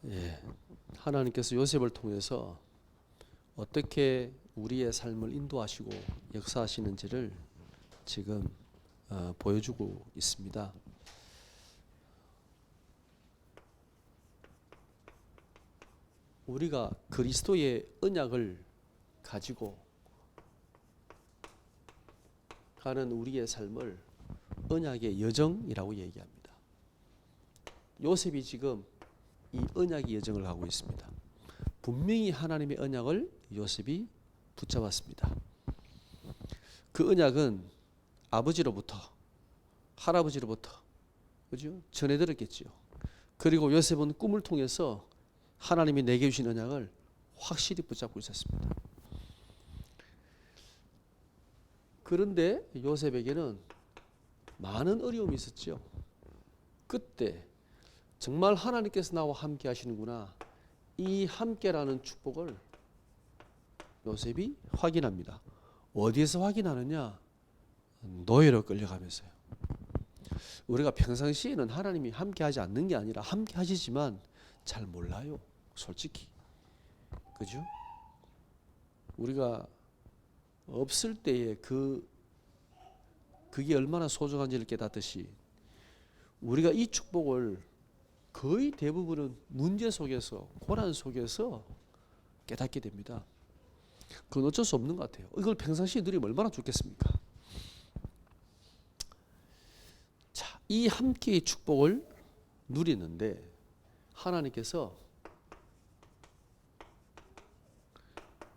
예, 하나님께서 요셉을 통해서 어떻게 우리의 삶을 인도하시고 역사하시는지를 지금 보여주고 있습니다. 우리가 그리스도의 언약을 가지고 가는 우리의 삶을 언약의 여정이라고 얘기합니다. 요셉이 지금 이 언약의 여정을 가고 있습니다. 분명히 하나님의 언약을 요셉이 붙잡았습니다. 그 언약은 아버지로부터, 할아버지로부터, 그죠? 전해 들었겠죠. 그리고 요셉은 꿈을 통해서 하나님이 내게 주신 언약을 확실히 붙잡고 있었습니다. 그런데 요셉에게는 많은 어려움이 있었죠. 그때 정말 하나님께서 나와 함께 하시는구나, 이 함께라는 축복을 요셉이 확인합니다. 어디에서 확인하느냐? 노예로 끌려가면서요. 우리가 평상시에는 하나님이 함께 하지 않는 게 아니라 함께 하시지만 잘 몰라요, 솔직히. 그죠? 우리가 없을 때에 그게 얼마나 소중한지를 깨닫듯이 우리가 이 축복을 거의 대부분은 문제 속에서, 고난 속에서 깨닫게 됩니다. 그건 어쩔 수 없는 것 같아요. 이걸 평상시에 누리면 얼마나 좋겠습니까? 자, 이 함께의 축복을 누리는데 하나님께서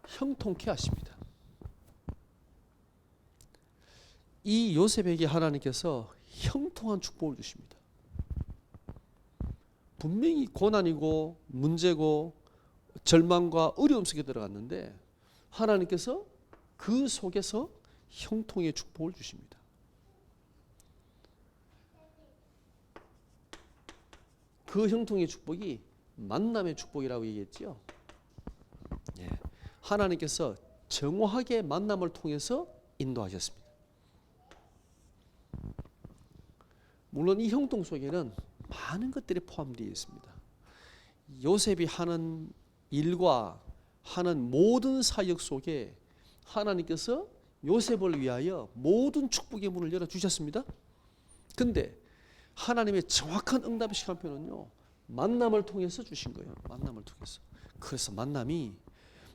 형통케 하십니다. 이 요셉에게 하나님께서 형통한 축복을 주십니다. 분명히 고난이고 문제고 절망과 어려움 속에 들어갔는데 하나님께서 그 속에서 형통의 축복을 주십니다. 그 형통의 축복이 만남의 축복이라고 얘기했죠. 예. 하나님께서 정확하게 만남을 통해서 인도하셨습니다. 물론 이 형통 속에는 많은 것들이 포함되어 있습니다. 요셉이 하는 일과 하는 모든 사역 속에 하나님께서 요셉을 위하여 모든 축복의 문을 열어주셨습니다. 근데 하나님의 정확한 응답의 시간표는요, 만남을 통해서 주신 거예요. 만남을 통해서. 그래서 만남이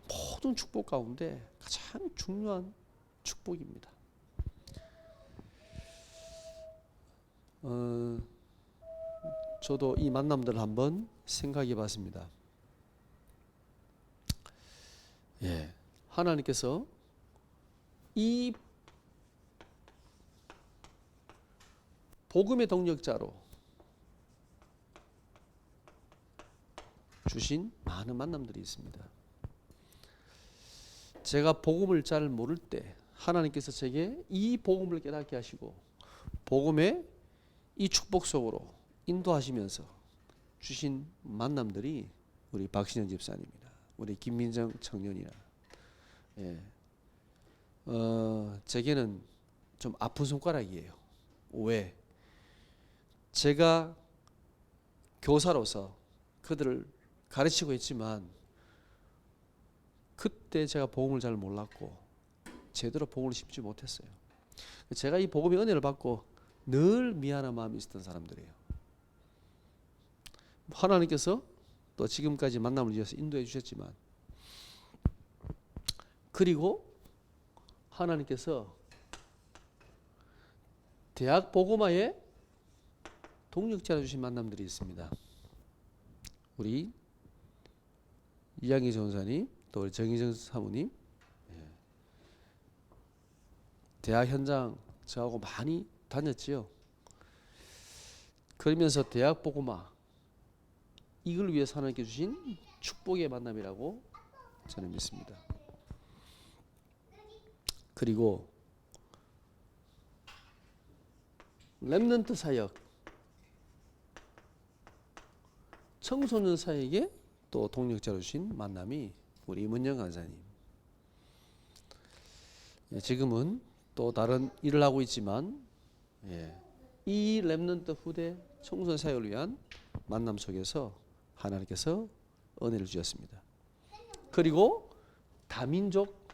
모든 축복 가운데 가장 중요한 축복입니다. 저도 이 만남들을 한번 생각해 봤습니다. 예, 하나님께서 이 복음의 동력자로 주신 많은 만남들이 있습니다. 제가 복음을 잘 모를 때 하나님께서 제게 이 복음을 깨닫게 하시고 복음의 이 축복 속으로 인도하시면서 주신 만남들이 우리 박신영 집사님이나 우리 김민정 청년이나, 예, 제게는 좀 아픈 손가락이에요. 왜? 제가 교사로서 그들을 가르치고 있지만 그때 제가 복음을 잘 몰랐고 제대로 복음을 심지 못했어요. 제가 이 복음의 은혜를 받고 늘 미안한 마음이 있었던 사람들이에요. 하나님께서 또 지금까지 만남을 위해서 인도해 주셨지만, 그리고 하나님께서 대학 복음화에 동력자로 주신 만남들이 있습니다. 우리 이양희 전사님, 또 우리 정희정 사모님, 대학 현장 저하고 많이 다녔지요. 그러면서 대학 복음화, 이걸 위해서 하나님께 주신 축복의 만남이라고 저는 믿습니다. 그리고 렘넌트 사역, 청소년 사역에 또 동력자로 주신 만남이 우리 임은영 간사님. 지금은 또 다른 일을 하고 있지만, 이 렘넌트 후대 청소년 사역을 위한 만남 속에서 하나님께서 은혜를 주셨습니다. 그리고 다민족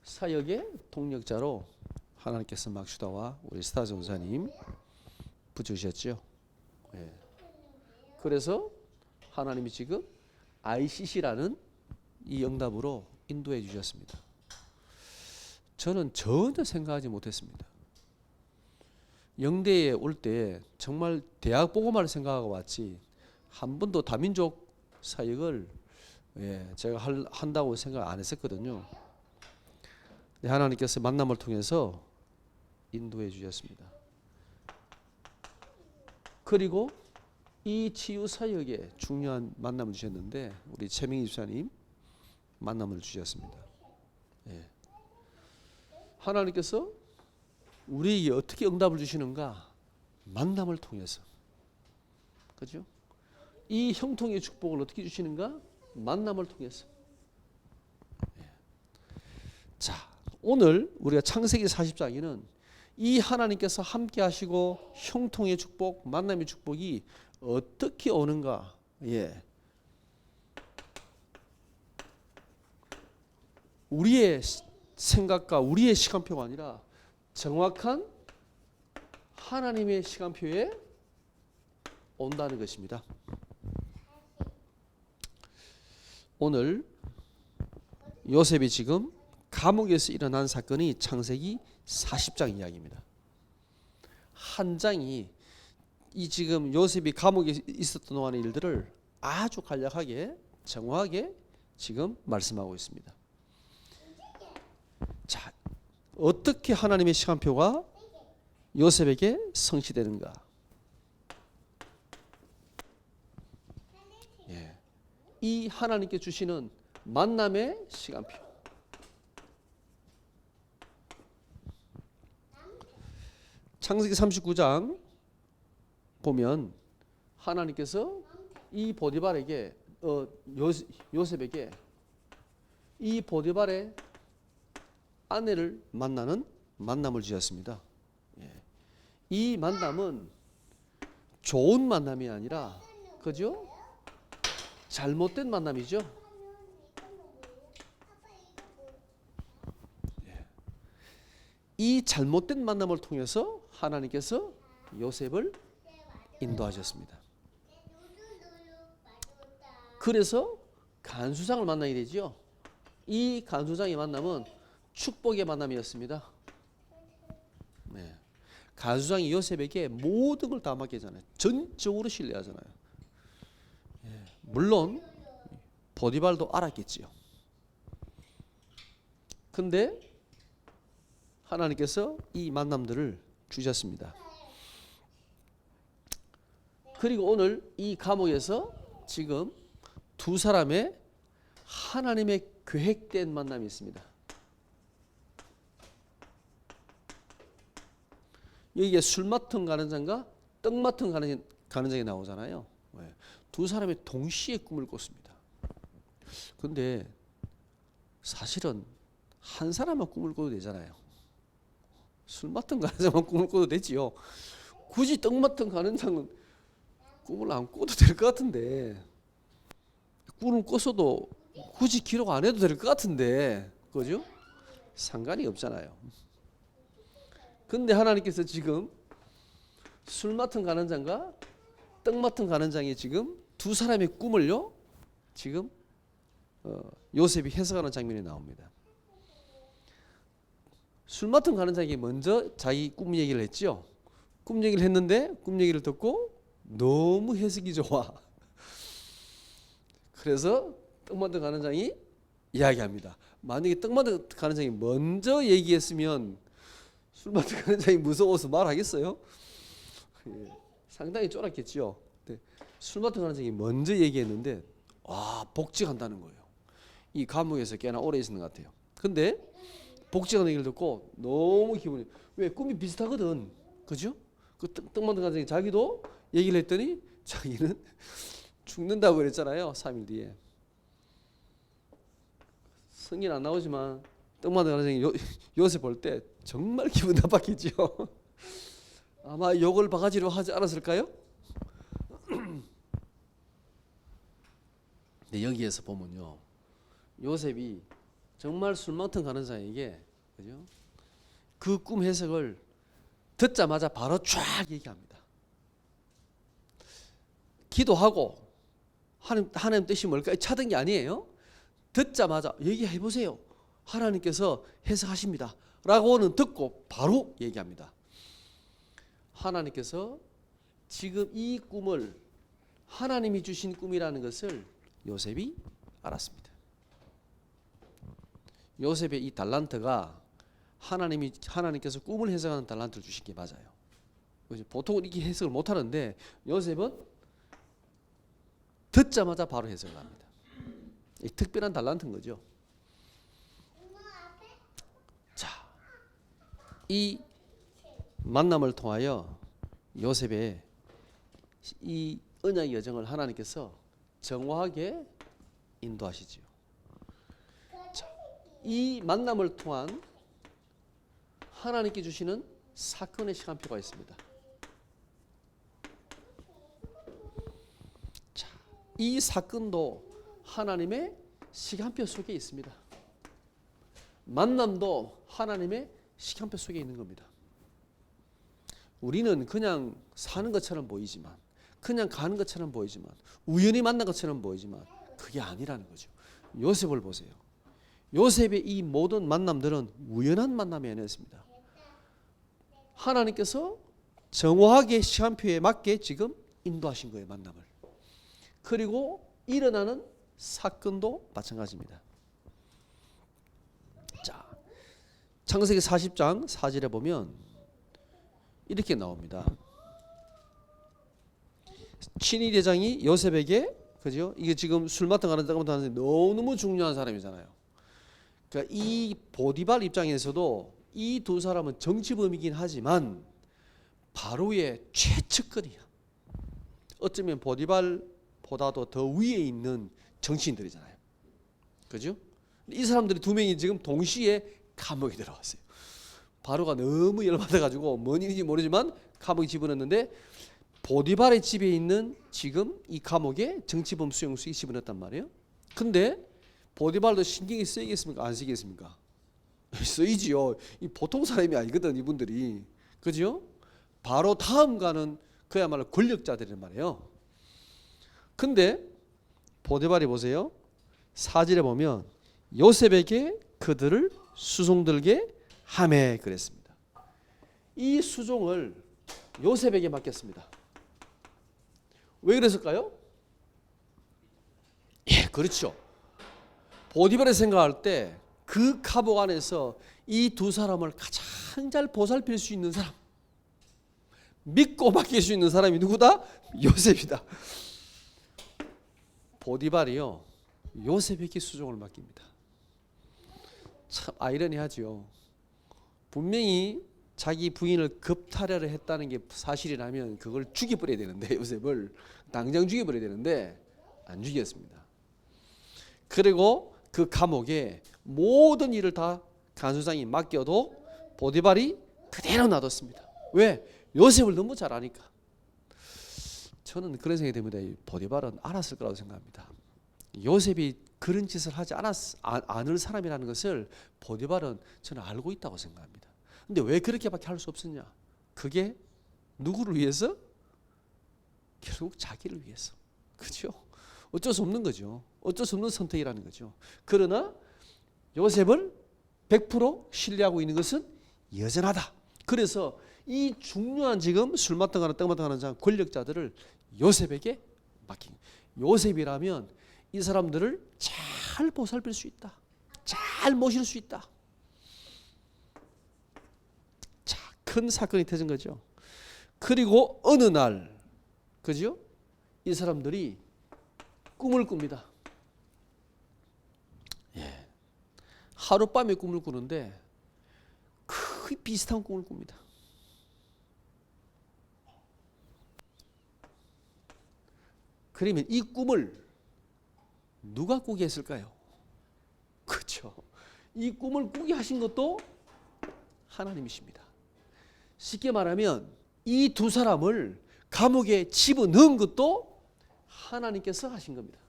사역의 동력자로 하나님께서 막슈다와 우리 스타 전사님 붙여주셨죠. 예. 그래서 하나님이 지금 ICC라는 이 응답으로 인도해 주셨습니다. 저는 전혀 생각하지 못했습니다. 영대에 올 때 정말 대학 보고만 생각하고 왔지 한 번도 다민족 사역을 제가 한다고 생각 안 했었거든요. 하나님께서 만남을 통해서 인도해 주셨습니다. 그리고 이 치유 사역에 중요한 만남을 주셨는데 우리 최명희 집사님 만남을 주셨습니다. 예. 하나님께서 우리에게 어떻게 응답을 주시는가? 만남을 통해서. 그죠? 이 형통의 축복을 어떻게 주시는가? 만남을 통해서. 예. 자, 오늘 우리가 창세기 40장에는 이 하나님께서 함께 하시고 형통의 축복, 만남의 축복이 어떻게 오는가? 예. 우리의 생각과 우리의 시간표가 아니라 정확한 하나님의 시간표에 온다는 것입니다. 오늘 요셉이 지금 감옥에서 일어난 사건이 창세기 40장 이야기입니다. 한 장이 이 지금 요셉이 감옥에 있었던 동안의 일들을 아주 간략하게 정확하게 지금 말씀하고 있습니다. 자, 어떻게 하나님의 시간표가 요셉에게 성취되는가? 예. 이 하나님께 주시는 만남의 시간표. 창세기 39장 보면 하나님께서 이 보디발에게 요셉에게 이 보디발의 아내를 만나는 만남을 주셨습니다. 예. 이 만남은 좋은 만남이 아니라 그죠? 잘못된 만남이죠. 예. 이 잘못된 만남을 통해서 하나님께서 요셉을 인도하셨습니다. 그래서 간수장을 만나게 되죠. 이 간수장의 만남은 축복의 만남이었습니다. 네. 간수장이 요셉에게 모든 걸 다 맡기잖아요. 전적으로 신뢰하잖아요. 예. 물론 보디발도 알았겠지요. 근데 하나님께서 이 만남들을 주셨습니다. 그리고 오늘 이 감옥에서 지금 두 사람의 하나님의 계획된 만남이 있습니다. 여기에 술 맡은 가는 자인가 떡 맡은 가는 자가 나오잖아요. 두 사람이 동시에 꿈을 꿨습니다. 그런데 사실은 한 사람만 꿈을 꿔도 되잖아요. 술 맡은 가는 자만 꿈을 꿔도 되지요. 굳이 떡 맡은 가는 자는 꿈을 안 꿔도 될 것 같은데, 꿈을 꿨어도 굳이 기록 안 해도 될 것 같은데, 그죠? 상관이 없잖아요. 근데 하나님께서 지금 술 맡은 가난장과 떡 맡은 가난장이 지금 두 사람의 꿈을요, 지금 요셉이 해석하는 장면이 나옵니다. 술 맡은 가난장이 먼저 자기 꿈 얘기를 했죠. 꿈 얘기를 했는데 꿈 얘기를 듣고 너무 해석이 좋아. 그래서 떡 맡은 가난장이 이야기합니다. 만약에 떡 맡은 가난장이 먼저 얘기했으면 술 맡은 가난장이 무서워서 말하겠어요? 상당히 쫄았겠죠. 술 맡은 가난장이 먼저 얘기했는데 복직한다는 거예요. 이 감옥에서 꽤나 오래 있었는 것 같아요. 근데 복직하는 얘기를 듣고 너무 기분이, 왜 꿈이 비슷하거든, 그죠? 그 떡 맡은 가난장이 자기도 얘기를 했더니 자기는 죽는다고 그랬잖아요. 3일 뒤에. 성경 안 나오지만 떡 맡은 가난장이 요셉 볼 때 정말 기분 나빴겠죠. 아마 욕을 바가지로 하지 않았을까요? 근데 여기에서 보면요, 요셉이 정말 술망통 가는 자에게, 그죠? 그 꿈 해석을 듣자마자 바로 쫙 얘기합니다. 기도하고 하나님 뜻이 뭘까 찾은 게 아니에요. 듣자마자 얘기해 보세요. 하나님께서 해석하십니다. 라고는 듣고 바로 얘기합니다. 하나님께서 지금 이 꿈을 하나님이 주신 꿈이라는 것을 요셉이 알았습니다. 요셉의 이 달란트가 하나님께서 꿈을 해석하는 달란트를 주신 게 맞아요. 보통은 이렇게 해석을 못 하는데 요셉은 듣자마자 바로 해석을 합니다. 이 특별한 달란트인 거죠. 자, 이 만남을 통하여 요셉의 이 언약의 여정을 하나님께서 정확하게 인도하시지요. 자, 이 만남을 통한 하나님께 주시는 사건의 시간표가 있습니다. 자, 이 사건도 하나님의 시간표 속에 있습니다. 만남도 하나님의 시간표 속에 있는 겁니다. 우리는 그냥 사는 것처럼 보이지만, 그냥 가는 것처럼 보이지만, 우연히 만난 것처럼 보이지만 그게 아니라는 거죠. 요셉을 보세요. 요셉의 이 모든 만남들은 우연한 만남이 아니었습니다. 하나님께서 정확하게 시간표에 맞게 지금 인도하신 거예요, 만남을. 그리고 일어나는 사건도 마찬가지입니다. 자, 창세기 40장 4절에 보면 이렇게 나옵니다. 친위 대장이 요셉에게, 그죠? 이게 지금 술 맡아 가는 사람한테 너무 중요한 사람이잖아요. 그러니까 이 보디발 입장에서도 이 두 사람은 정치범이긴 하지만 바로의 최측근이야. 어쩌면 보디발보다도 더 위에 있는 정치인들이잖아요. 그죠? 이 사람들이 두 명이 지금 동시에 감옥에 들어갔어요. 바로가 너무 열받아가지고 뭔 일인지 모르지만 감옥에 집어넣는데 보디발의 집에 있는 지금 이 감옥에 정치범 수용수에 집어넣었단 말이에요. 근데 보디발도 신경이 쓰이겠습니까? 안 쓰이겠습니까? 쓰이지요. 이 보통 사람이 아니거든, 이분들이. 그죠? 바로 다음가는 그야말로 권력자들이란 말이에요. 근데 보디발이 보세요. 4절에 보면 요셉에게 그들을 수종들게 하매 그랬습니다. 이 수종을 요셉에게 맡겼습니다. 왜 그랬을까요? 예, 그렇죠. 보디발이 생각할 때 그 감옥 안에서 이 두 사람을 가장 잘 보살필 수 있는 사람, 믿고 맡길 수 있는 사람이 누구다? 요셉이다. 보디발이요, 요셉에게 수종을 맡깁니다. 참 아이러니하죠. 분명히 자기 부인을 급탈하려 했다는 게 사실이라면 그걸 죽여버려야 되는데, 요셉을 당장 죽여버려야 되는데 안 죽였습니다. 그리고 그 감옥에 모든 일을 다 간수장이 맡겨도 보디발이 그대로 놔뒀습니다. 왜? 요셉을 너무 잘 아니까. 저는 그런 생각이 듭니다. 보디발은 알았을 거라고 생각합니다. 요셉이 그런 짓을 하지 않을 사람이라는 것을 보디발은 저는 알고 있다고 생각합니다. 근데 왜 그렇게밖에 할 수 없었냐? 그게 누구를 위해서? 결국 자기를 위해서. 그렇죠? 어쩔 수 없는 거죠. 어쩔 수 없는 선택이라는 거죠. 그러나 요셉을 100% 신뢰하고 있는 것은 여전하다. 그래서 이 중요한 지금 술 맡아가는 떡 맡아가는 자 권력자들을 요셉에게 맡긴. 요셉이라면 이 사람들을 잘 보살필 수 있다. 잘 모실 수 있다. 자, 큰 사건이 터진 거죠. 그리고 어느 날, 그죠? 이 사람들이 꿈을 꿉니다. 예. 하룻밤에 꿈을 꾸는데 거의 비슷한 꿈을 꿉니다. 그러면 이 꿈을 누가 꾸게 했을까요? 그렇죠. 이 꿈을 꾸게 하신 것도 하나님이십니다. 쉽게 말하면 이 두 사람을 감옥에 집어넣은 것도 하나님께서 하신 겁니다.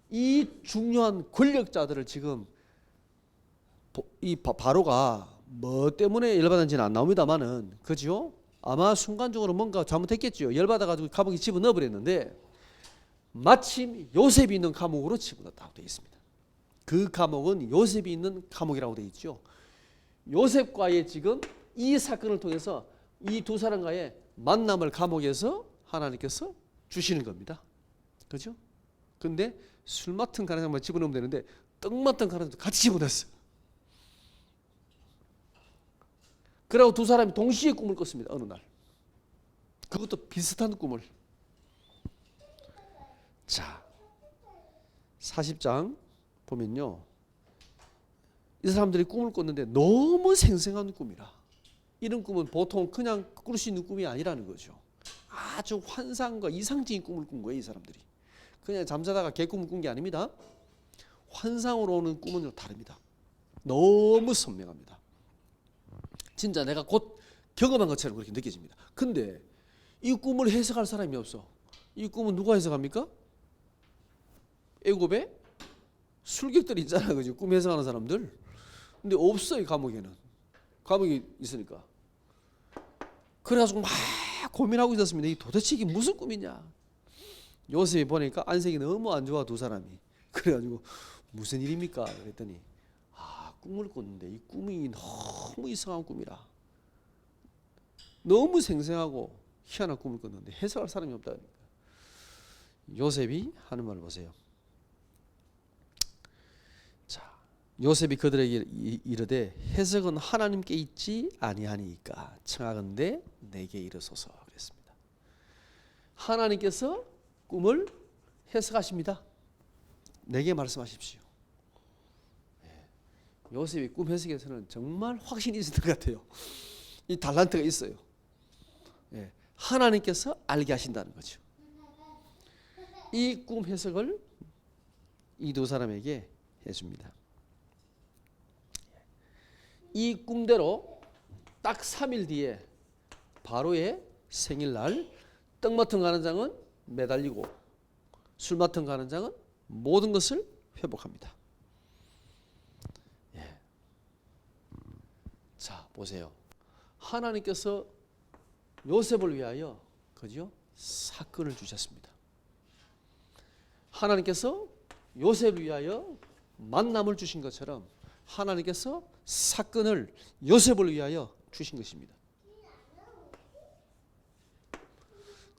이 중요한 권력자들을 지금 이 바로가 뭐 때문에 열받았는지는 안 나옵니다만은, 그죠? 아마 순간적으로 뭔가 잘못했겠죠. 열받아가지고 감옥에 집어넣어 버렸는데 마침 요셉이 있는 감옥으로 집어넣었다고 되어 있습니다. 그 감옥은 요셉이 있는 감옥이라고 되어 있죠. 요셉과의 지금 이 사건을 통해서 이 두 사람과의 만남을 감옥에서 하나님께서 주시는 겁니다. 그죠? 근데 술 맡은 가난장만 집어넣으면 되는데 떡 맡은 가난장도 같이 집어넣었어요. 그리고 두 사람이 동시에 꿈을 꿨습니다. 어느 날. 그것도 비슷한 꿈을. 자, 40장 보면요. 이 사람들이 꿈을 꿨는데 너무 생생한 꿈이라. 이런 꿈은 보통 그냥 꿀 수 있는 꿈이 아니라는 거죠. 아주 환상과 이상적인 꿈을 꾼 거예요, 이 사람들이. 그냥 잠자다가 개꿈을 꾼 게 아닙니다. 환상으로 오는 꿈은 다릅니다. 너무 선명합니다. 진짜 내가 곧 경험한 것처럼 그렇게 느껴집니다. 근데 이 꿈을 해석할 사람이 없어. 이 꿈은 누가 해석합니까? 애굽에 술객들이 있잖아요. 그죠? 꿈 해석하는 사람들. 근데 없어요, 감옥에는. 감옥에 있으니까. 그래가지고 막 고민하고 있었습니다. 이 도대체 이게 무슨 꿈이냐. 요셉이 보니까 안색이 너무 안 좋아, 두 사람이. 그래가지고 무슨 일입니까? 그랬더니 꿈을 꿨는데 이 꿈이 너무 이상한 꿈이라. 너무 생생하고 희한한 꿈을 꿨는데 해석할 사람이 없다. 요셉이 하는 말을 보세요. 자, 요셉이 그들에게 이르되 해석은 하나님께 있지 아니하니까 청하건대 내게 이르소서 그랬습니다. 하나님께서 꿈을 해석하십니다. 내게 말씀하십시오. 요셉이 꿈 해석에서는 정말 확신이 있었던 것 같아요. 이 달란트가 있어요. 하나님께서 알게 하신다는 거죠. 이 꿈 해석을 이 두 사람에게 해줍니다. 이 꿈대로 딱 3일 뒤에 바로의 생일날 떡 맡은 가난장은 매달리고 술 맡은 가난장은 모든 것을 회복합니다. 자, 보세요. 하나님께서 요셉을 위하여, 그죠? 사건을 주셨습니다. 하나님께서 요셉을 위하여 만남을 주신 것처럼 하나님께서 사건을 요셉을 위하여 주신 것입니다.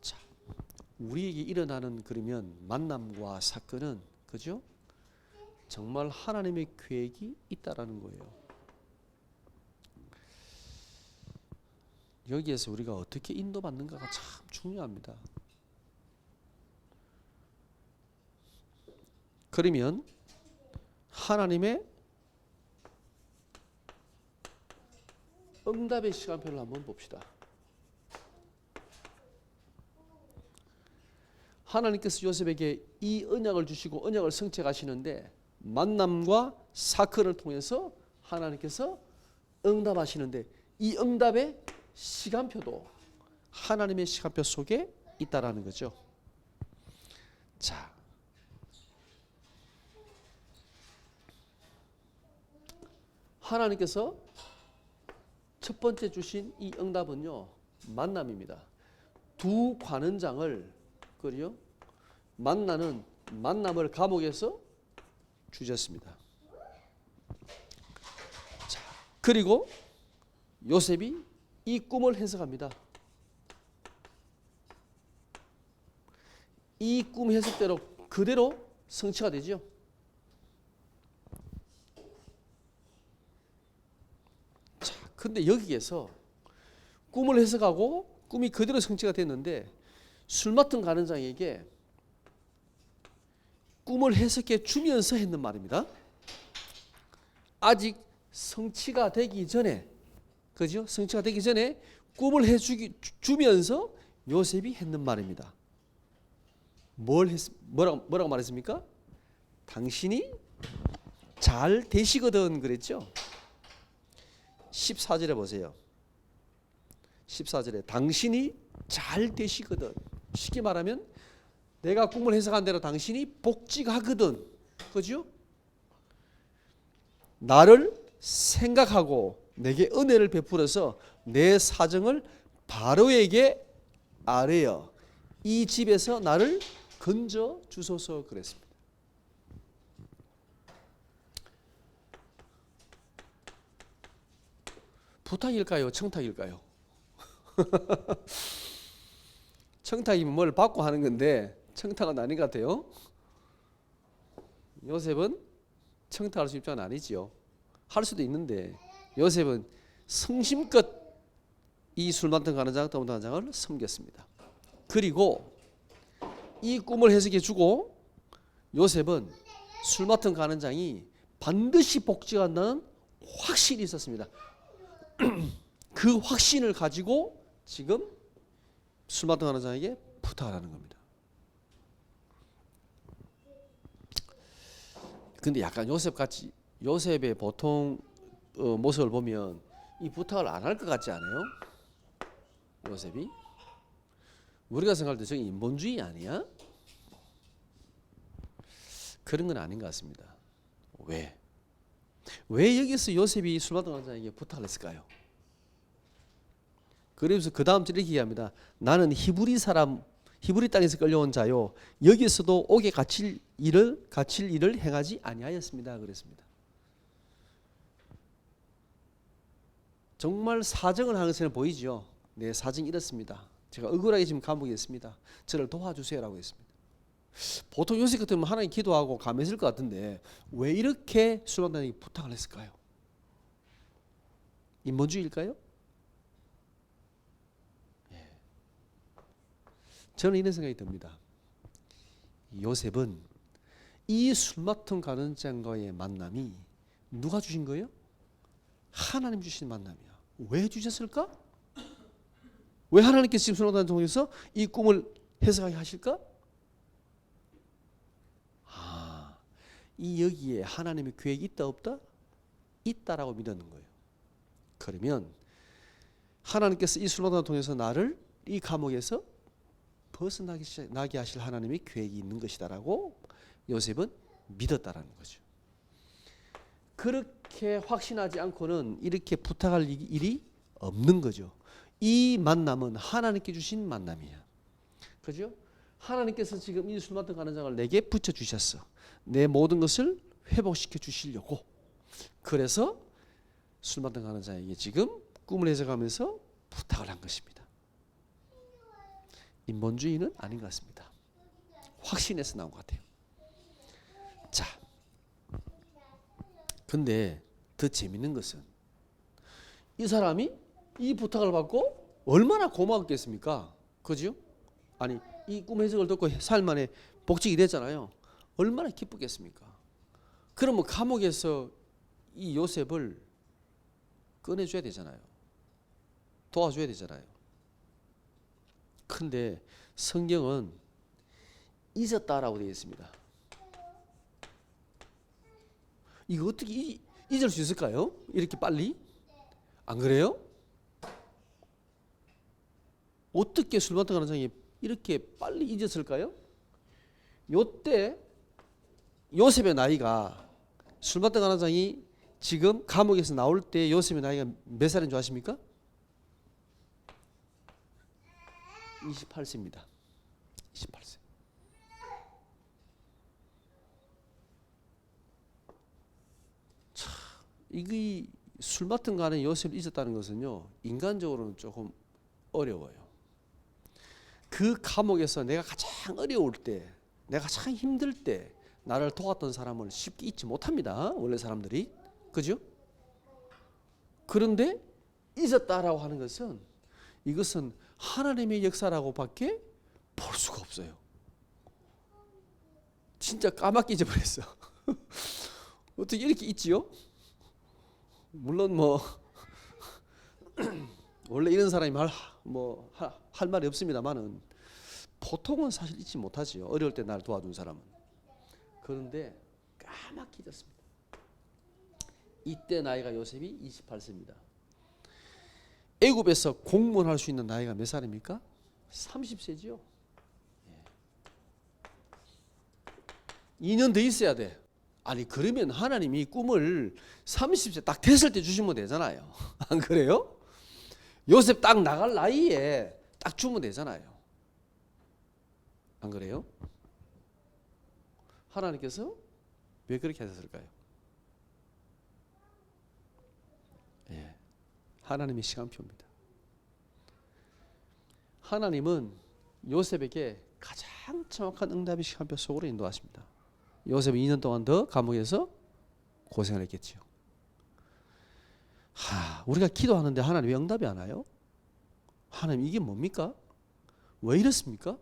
자, 우리에게 일어나는 그러면 만남과 사건은, 그죠? 정말 하나님의 계획이 있다라는 거예요. 여기에서 우리가 어떻게 인도받는가가 참 중요합니다. 그러면 하나님의 응답의 시간표를 한번 봅시다. 하나님께서 요셉에게 이 언약을 주시고 언약을 성취해 가시는데 만남과 사건을 통해서 하나님께서 응답하시는데 이 응답의 시간표도 하나님의 시간표 속에 있다라는 거죠. 자, 하나님께서 첫 번째 주신 이 응답은요, 만남입니다. 두 관원장을 그리요 만남을 감옥에서 주셨습니다. 자, 그리고 요셉이 이 꿈을 해석합니다. 이 꿈 해석대로 그대로 성취가 되죠. 자, 근데 여기에서 꿈을 해석하고 꿈이 그대로 성취가 됐는데 술 맡은 가는장에게 꿈을 해석해 주면서 했는 말입니다. 아직 성취가 되기 전에, 그죠? 성취가 되기 전에 꿈을 주면서 요셉이 했는 말입니다. 뭐라고 말했습니까? 당신이 잘 되시거든 그랬죠? 14절에 보세요. 14절에 당신이 잘 되시거든. 쉽게 말하면 내가 꿈을 해석한 대로 당신이 복직하거든. 그죠? 나를 생각하고 내게 은혜를 베풀어서 내 사정을 바로에게 아뢰어 이 집에서 나를 건져 주소서 그랬습니다. 부탁일까요? 청탁일까요? 청탁이면 뭘 받고 하는 건데 청탁은 아닌 것 같아요. 요셉은 청탁할 수 입장은 아니지요. 할 수도 있는데 요셉은 성심껏 이 술 맡은 가는장 떠먹는 가는장을 섬겼습니다. 그리고 이 꿈을 해석해 주고 요셉은 술 맡은 가는장이 반드시 복직한다는 확신이 있었습니다. 그 확신을 가지고 지금 술 맡은 가는장에게 부탁을 하는 겁니다. 근데 약간 요셉같이 요셉의 보통 모습을 보면 이 부탁을 안 할 것 같지 않아요? 요셉이? 우리가 생각할 때 저게 인본주의 아니야? 그런 건 아닌 것 같습니다. 왜? 왜 여기서 요셉이 술 맡은 가는장에게 부탁을 했을까요? 그래서 그 다음 절 이렇게 얘기합니다. 나는 히브리 땅에서 끌려온 자요 여기서도 옥에 갇힐 일을 행하지 아니하였습니다. 그랬습니다. 정말 사정을 하는 것처럼 보이죠. 내 사정이 이렇습니다. 제가 억울하게 지금 감옥에 있습니다. 저를 도와주세요라고 했습니다. 보통 요셉 같으면 하나님 기도하고 감했을 것 같은데 왜 이렇게 술만단에게 부탁을 했을까요? 인본주의일까요? 저는 이런 생각이 듭니다. 요셉은 이 술 맡은 가는장과의 만남이 누가 주신 거예요? 하나님 주신 만남이야. 왜 주셨을까? 왜 하나님께서 지금 술 맡은 가는장을 통해서 이 꿈을 해석하게 하실까? 이 여기에 하나님의 계획이 있다 없다? 있다라고 믿었는 거예요. 그러면 하나님께서 이 술 맡은 가는장을 통해서 나를 이 감옥에서 벗어나게 하실 하나님의 계획이 있는 것이다라고 요셉은 믿었다라는 거죠. 그렇게 확신하지 않고는 이렇게 부탁할 일이 없는 거죠. 이 만남은 하나님께 주신 만남이야. 그죠? 하나님께서 지금 이 술 맡은 가는장을 내게 붙여 주셨어. 내 모든 것을 회복시켜 주시려고. 그래서 술 맡은 가는장에게 지금 꿈을 해석하면서 부탁을 한 것입니다. 인본주의는 아닌 것 같습니다. 확신에서 나온 것 같아요. 자, 근데 더 재밌는 것은 이 사람이 이 부탁을 받고 얼마나 고마웠겠습니까? 그죠? 아니 이 꿈 해석을 듣고 사흘 만에 복직이 됐잖아요. 얼마나 기쁘겠습니까? 그러면 감옥에서 이 요셉을 꺼내줘야 되잖아요. 도와줘야 되잖아요. 근데 성경은 잊었다라고 되어 있습니다. 이거 어떻게 잊을 수 있을까요? 이렇게 빨리? 안 그래요? 어떻게 술 맡은 가는장이 이렇게 빨리 잊었을까요? 요때 요셉의 나이가 술 맡은 가는장이 지금 감옥에서 나올 때 요셉의 나이가 몇 살인 줄 아십니까? 28세입니다. 28세. 참, 이게 술 맡은 간에 요셉을 잊었다는 것은요, 인간적으로는 조금 어려워요. 그 감옥에서 내가 가장 어려울 때, 내가 가장 힘들 때 나를 도왔던 사람을 쉽게 잊지 못합니다. 원래 사람들이. 그죠? 그런데 잊었다라고 하는 것은 이것은 하나님의 역사라고 밖에 볼 수가 없어요. 진짜 까맣게 잊어버렸어. 어떻게 이렇게 잊지요? 물론 뭐 원래 이런 사람이 할 말이 없습니다만은 보통은 사실 잊지 못하지요. 어려울 때 날 도와준 사람은. 그런데 까맣게 잊었습니다. 이때 나이가 요셉이 28세입니다. 애굽에서 공무원할 수 있는 나이가 몇 살입니까? 30세지요. 2년 더 있어야 돼. 아니 그러면 하나님이 꿈을 30세 딱 됐을 때 주시면 되잖아요. 안 그래요? 요셉 딱 나갈 나이에 딱 주면 되잖아요. 안 그래요? 하나님께서 왜 그렇게 하셨을까요? 예, 하나님의 시간표입니다. 하나님은 요셉에게 가장 정확한 응답의 시간표 속으로 인도하십니다. 요셉은 2년 동안 더 감옥에서 고생을 했겠지요. 우리가 기도하는데 하나님 왜 응답이 안 와요? 하나님 이게 뭡니까? 왜 이렇습니까?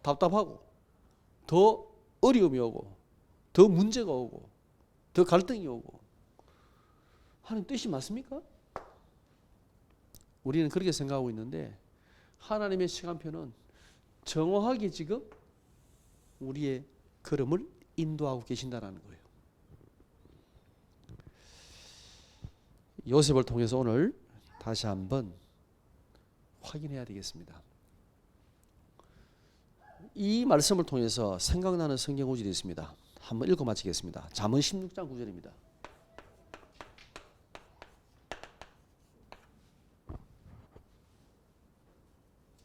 답답하고 더 어려움이 오고 더 문제가 오고 더 갈등이 오고 하나님 뜻이 맞습니까? 우리는 그렇게 생각하고 있는데 하나님의 시간표는 정확하게 지금 우리의 걸음을 인도하고 계신다는 거예요. 요셉을 통해서 오늘 다시 한번 확인해야 되겠습니다. 이 말씀을 통해서 생각나는 성경 구절이 있습니다. 한번 읽어 마치겠습니다. 잠언 16장 9절입니다.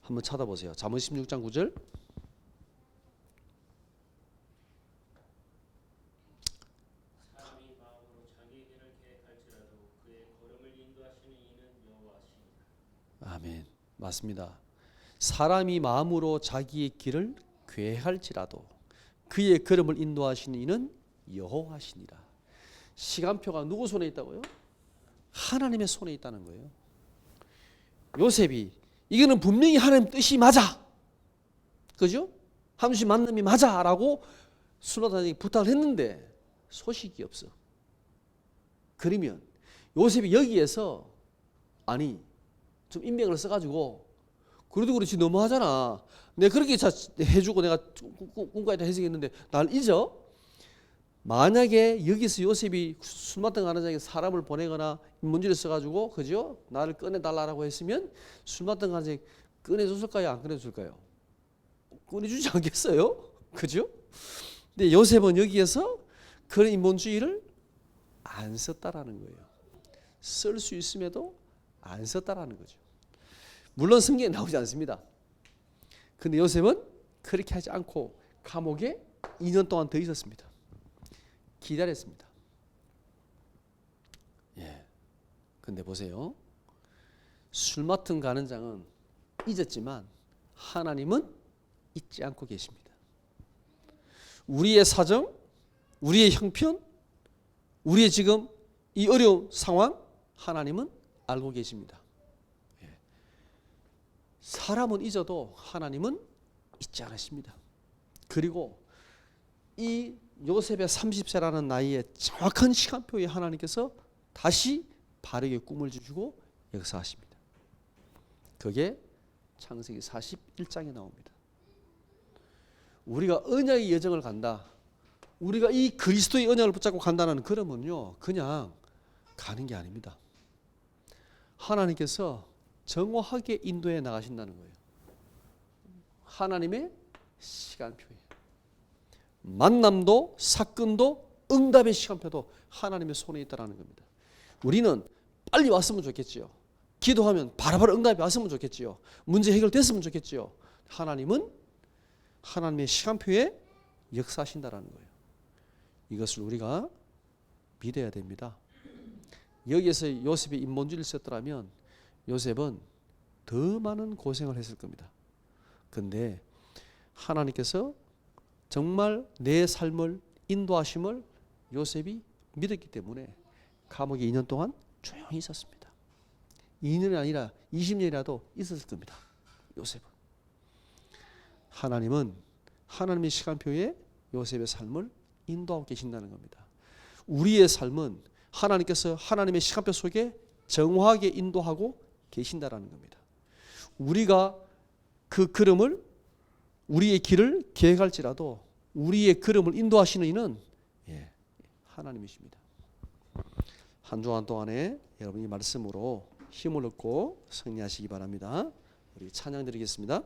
한번 찾아보세요. 잠언 16장 9절. 사람이 마음으로 자기의 길을 계획할지라도 그의 걸음을 인도하시는 이는 여호와시니라. 아멘. 맞습니다. 사람이 마음으로 자기의 길을 계획할지라도 그의 걸음을 인도하시는 이는 여호와시니라. 시간표가 누구 손에 있다고요? 하나님의 손에 있다는 거예요. 요셉이 이거는 분명히 하나님 뜻이 맞아, 그죠? 하나님 만남이 맞아라고 술라단에게 부탁을 했는데 소식이 없어. 그러면 요셉이 여기에서 아니 좀 인맥을 써가지고 그래도 그렇지 너무하잖아. 내가 그렇게 해주고 내가 꿈까지 해석했는데 날 잊어? 만약에 여기서 요셉이 술 마땅 가는 자에게 사람을 보내거나 문제를 써가지고 그죠? 나를 꺼내달라고 했으면 술 마땅 가는 자에게 꺼내줬을까요? 안 꺼내줬을까요? 꺼내주지 않겠어요? 그죠? 근데 요셉은 여기에서 그런 인본주의를 안 썼다라는 거예요. 쓸 수 있음에도 안 썼다라는 거죠. 물론 성경에 나오지 않습니다. 근데 요셉은 그렇게 하지 않고 감옥에 2년 동안 더 있었습니다. 기다렸습니다. 예. 근데 보세요. 술 맡은 가는 장은 잊었지만 하나님은 잊지 않고 계십니다. 우리의 사정, 우리의 형편, 우리의 지금 이 어려운 상황 하나님은 알고 계십니다. 예. 사람은 잊어도 하나님은 잊지 않으십니다. 그리고 이 요셉의 30세라는 나이에 정확한 시간표에 하나님께서 다시 바르게 꿈을 주시고 역사하십니다. 그게 창세기 41장에 나옵니다. 우리가 언약의 여정을 간다. 우리가 이 그리스도의 언약을 붙잡고 간다는 그러면요, 그냥 가는 게 아닙니다. 하나님께서 정확하게 인도해 나가신다는 거예요. 하나님의 시간표에 만남도 사건도 응답의 시간표도 하나님의 손에 있다는 겁니다. 우리는 빨리 왔으면 좋겠지요. 기도하면 바로바로 응답이 왔으면 좋겠지요. 문제 해결됐으면 좋겠지요. 하나님은 하나님의 시간표에 역사하신다는 거예요. 이것을 우리가 믿어야 됩니다. 여기에서 요셉이 인본주의를 썼더라면 요셉은 더 많은 고생을 했을 겁니다. 그런데 하나님께서 정말 내 삶을 인도하심을 요셉이 믿었기 때문에 감옥에 2년 동안 조용히 있었습니다. 2년이 아니라 20년이라도 있었을 겁니다. 요셉은. 하나님은 하나님의 시간표에 요셉의 삶을 인도하고 계신다는 겁니다. 우리의 삶은 하나님께서 하나님의 시간표 속에 정확하게 인도하고 계신다는 겁니다. 우리가 그 걸음을 우리의 길을 계획할지라도 우리의 걸음을 인도하시는 이는 하나님이십니다. 한 주간 동안에 여러분 이 말씀으로 힘을 얻고 승리하시기 바랍니다. 우리 찬양 드리겠습니다.